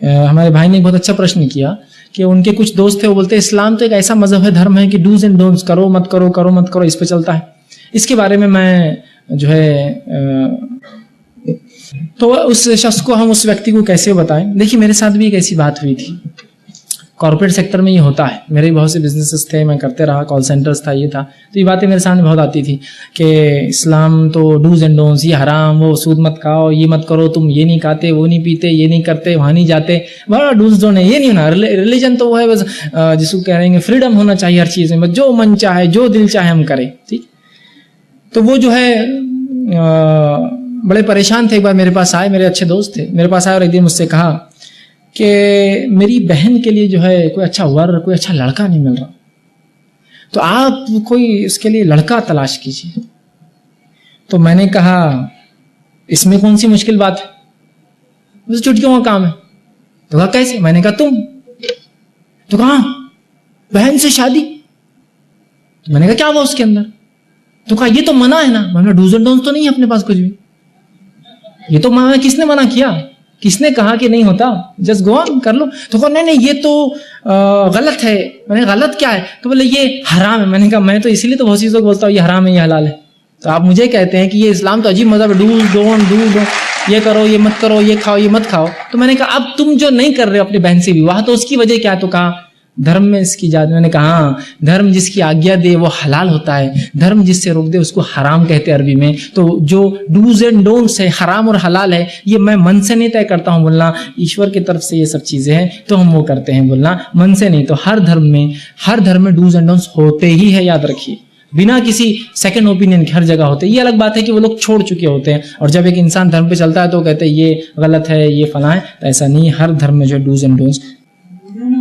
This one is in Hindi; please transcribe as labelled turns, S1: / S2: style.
S1: हमारे भाई ने एक बहुत अच्छा प्रश्न किया कि उनके कुछ दोस्त थे, वो बोलते इस्लाम तो एक ऐसा मजहब है, धर्म है कि डूज एंड डोंट्स, करो मत करो, करो मत करो, इस पे चलता है। इसके बारे में मैं जो है तो उस शख्स को हम उस व्यक्ति को कैसे बताएं। देखिए मेरे साथ भी एक ऐसी बात हुई थी, कॉर्पोरेट सेक्टर में ये होता है, मेरे भी बहुत से बिजनेसेस थे, मैं करते रहा, कॉल सेंटर्स था, ये था, तो ये बातें मेरे सामने बहुत आती थी कि इस्लाम तो डूज एंड डोंट्स, ये हराम, वो सूद मत खाओ, ये मत करो, तुम ये नहीं खाते, वो नहीं पीते, ये नहीं करते, वहाँ नहीं जाते, बड़ा डूज डोंट है, ये नहीं होना। रिलीजन तो वो है बस जिसको कह रहे हैं फ्रीडम होना चाहिए हर चीज़ में, बस जो मन चाहे, जो दिल चाहे हम करें, ठीक। तो वो जो है बड़े परेशान थे, एक बार मेरे पास आए, मेरे अच्छे दोस्त थे, मेरे पास आए और एक दिन मुझसे कहा कि मेरी बहन के लिए जो है कोई अच्छा वर, कोई अच्छा लड़का नहीं मिल रहा, तो आप कोई उसके लिए लड़का तलाश कीजिए। तो मैंने कहा इसमें कौन सी मुश्किल बात है, मुझे चुटकियों का काम है। तो कहा कैसे? मैंने कहा तुम। तो कहा बहन से शादी। तो मैंने कहा क्या हुआ उसके अंदर? तो कहा ये तो मना है ना। मैंने डूज एंड डोंट्स तो नहीं है अपने पास कुछ भी, ये तो मना, किसने मना किया, किसने कहा कि नहीं होता, जस्ट गो ऑन कर लो। तो कहा नहीं नहीं ये तो गलत है। मैंने गलत क्या है? तो बोले ये हराम है। मैंने कहा मैं तो इसीलिए तो बहुत चीजों को बोलता हूँ ये हराम है, ये हलाल है, तो आप मुझे कहते हैं कि ये इस्लाम तो अजीब मजहब है, डू डोंट, ये करो, ये मत करो, ये खाओ, ये मत खाओ। तो मैंने कहा अब तुम जो नहीं कर रहे हो अपनी बहन से विवाह, तो उसकी वजह क्या है? तो कहा धर्म में इसकी इजाजत। मैंने कहा हाँ, धर्म जिसकी आज्ञा दे वो हलाल होता है, धर्म जिससे रोक दे उसको हराम कहते हैं अरबी में। तो जो डूज एंड डोंट्स है, हराम और हलाल है, ये मैं मन से नहीं तय करता हूँ बोलना, ईश्वर की तरफ से ये सब चीजें हैं तो हम वो करते हैं बोलना, मन से नहीं। तो हर धर्म में डूज एंड डोंट्स होते ही है, याद रखिए, बिना किसी सेकंड ओपिनियन के हर जगह होते हैं। ये अलग बात है कि वो लोग छोड़ चुके होते हैं, और जब एक इंसान धर्म पे चलता है तो कहते हैं ये गलत है, ये फला है, तो ऐसा नहीं, हर धर्म में जो डूज एंड डोंट्स